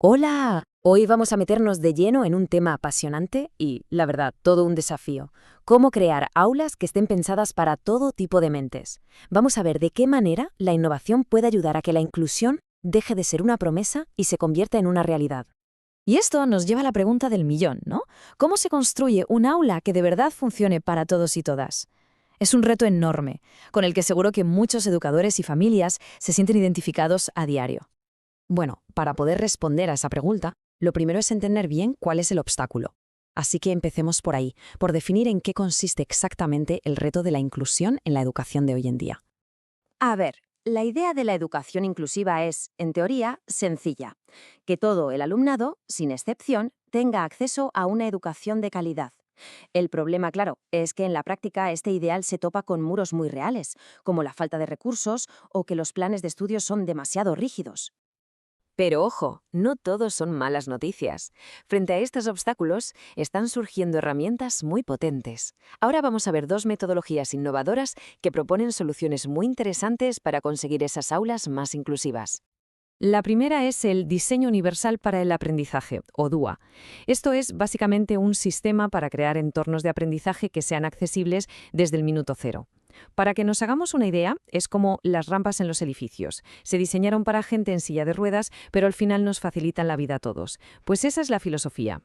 Hola, hoy vamos a meternos de lleno en un tema apasionante y, la verdad, todo un desafío. Cómo crear aulas que estén pensadas para todo tipo de mentes. Vamos a ver de qué manera la innovación puede ayudar a que la inclusión deje de ser una promesa y se convierta en una realidad. Y esto nos lleva a la pregunta del millón, ¿no? ¿Cómo se construye un aula que de verdad funcione para todos y todas? Es un reto enorme, con el que seguro que muchos educadores y familias se sienten identificados a diario. Bueno, para poder responder a esa pregunta, lo primero es entender bien cuál es el obstáculo. Así que empecemos por ahí, por definir en qué consiste exactamente el reto de la inclusión en la educación de hoy en día. A ver, la idea de la educación inclusiva es, en teoría, sencilla. Que todo el alumnado, sin excepción, tenga acceso a una educación de calidad. El problema, claro, es que en la práctica este ideal se topa con muros muy reales, como la falta de recursos o que los planes de estudio son demasiado rígidos. Pero ojo, no todos son malas noticias. Frente a estos obstáculos, están surgiendo herramientas muy potentes. Ahora vamos a ver dos metodologías innovadoras que proponen soluciones muy interesantes para conseguir esas aulas más inclusivas. La primera es el Diseño Universal para el Aprendizaje, o DUA. Esto es básicamente un sistema para crear entornos de aprendizaje que sean accesibles desde el minuto cero. Para que nos hagamos una idea, es como las rampas en los edificios. Se diseñaron para gente en silla de ruedas, pero al final nos facilitan la vida a todos. Pues esa es la filosofía.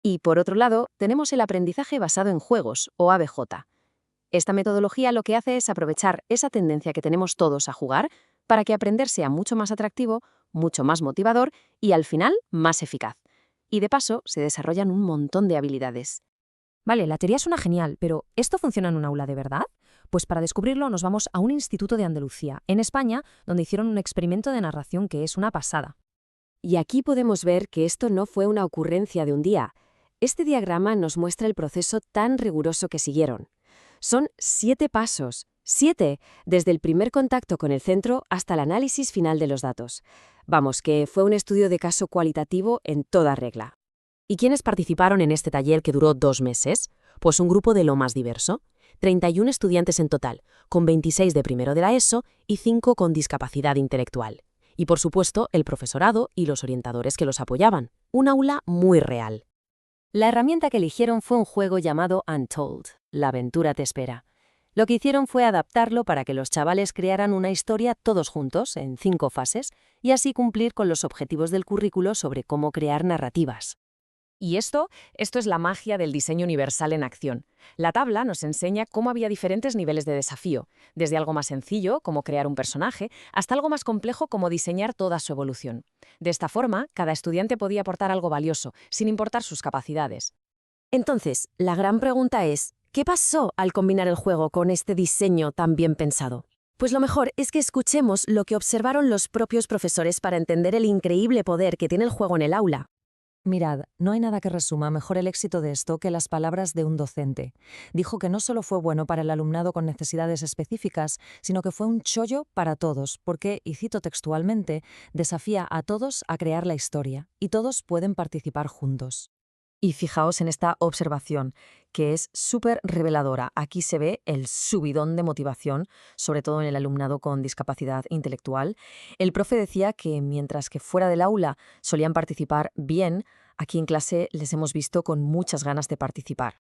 Y por otro lado, tenemos el aprendizaje basado en juegos, o ABJ. Esta metodología lo que hace es aprovechar esa tendencia que tenemos todos a jugar para que aprender sea mucho más atractivo, mucho más motivador y, al final, más eficaz. Y de paso, se desarrollan un montón de habilidades. Vale, la teoría suena genial, pero ¿esto funciona en un aula de verdad? Pues para descubrirlo nos vamos a un instituto de Andalucía, en España, donde hicieron un experimento de narración que es una pasada. Y aquí podemos ver que esto no fue una ocurrencia de un día. Este diagrama nos muestra el proceso tan riguroso que siguieron. Son 7 pasos, 7, desde el primer contacto con el centro hasta el análisis final de los datos. Vamos, que fue un estudio de caso cualitativo en toda regla. ¿Y quiénes participaron en este taller que duró 2 meses? Pues un grupo de lo más diverso. 31 estudiantes en total, con 26 de primero de la ESO y 5 con discapacidad intelectual. Y por supuesto, el profesorado y los orientadores que los apoyaban. Un aula muy real. La herramienta que eligieron fue un juego llamado Untold, La aventura te espera. Lo que hicieron fue adaptarlo para que los chavales crearan una historia todos juntos, en 5 fases, y así cumplir con los objetivos del currículo sobre cómo crear narrativas. Y esto es la magia del diseño universal en acción. La tabla nos enseña cómo había diferentes niveles de desafío, desde algo más sencillo, como crear un personaje, hasta algo más complejo, como diseñar toda su evolución. De esta forma, cada estudiante podía aportar algo valioso, sin importar sus capacidades. Entonces, la gran pregunta es, ¿qué pasó al combinar el juego con este diseño tan bien pensado? Pues lo mejor es que escuchemos lo que observaron los propios profesores para entender el increíble poder que tiene el juego en el aula. Mirad, no hay nada que resuma mejor el éxito de esto que las palabras de un docente. Dijo que no solo fue bueno para el alumnado con necesidades específicas, sino que fue un chollo para todos, porque, y cito textualmente, desafía a todos a crear la historia, y todos pueden participar juntos. Y fijaos en esta observación, que es súper reveladora. Aquí se ve el subidón de motivación, sobre todo en el alumnado con discapacidad intelectual. El profe decía que mientras que fuera del aula solían participar bien, aquí en clase les hemos visto con muchas ganas de participar.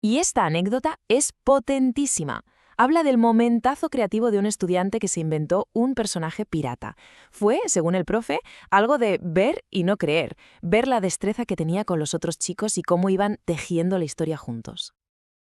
Y esta anécdota es potentísima. Habla del momentazo creativo de un estudiante que se inventó un personaje pirata. Fue, según el profe, algo de ver y no creer, ver la destreza que tenía con los otros chicos y cómo iban tejiendo la historia juntos.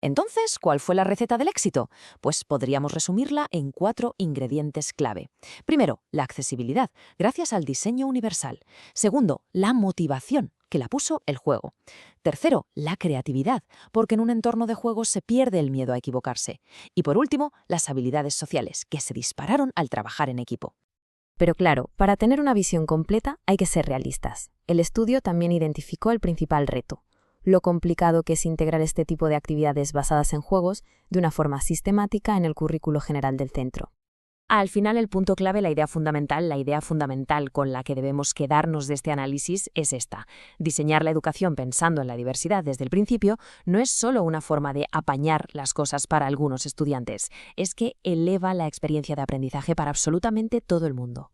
Entonces, ¿cuál fue la receta del éxito? Pues podríamos resumirla en 4 ingredientes clave. Primero, la accesibilidad, gracias al diseño universal. Segundo, la motivación, que la puso el juego. Tercero, la creatividad, porque en un entorno de juego se pierde el miedo a equivocarse. Y por último, las habilidades sociales, que se dispararon al trabajar en equipo. Pero claro, para tener una visión completa hay que ser realistas. El estudio también identificó el principal reto: lo complicado que es integrar este tipo de actividades basadas en juegos de una forma sistemática en el currículo general del centro. Al final, el punto clave, la idea fundamental con la que debemos quedarnos de este análisis es esta. Diseñar la educación pensando en la diversidad desde el principio no es solo una forma de apañar las cosas para algunos estudiantes, es que eleva la experiencia de aprendizaje para absolutamente todo el mundo.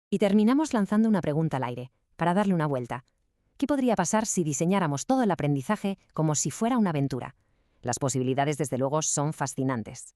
Y terminamos lanzando una pregunta al aire. para darle una vuelta. ¿Qué podría pasar si diseñáramos todo el aprendizaje como si fuera una aventura? Las posibilidades, desde luego, son fascinantes.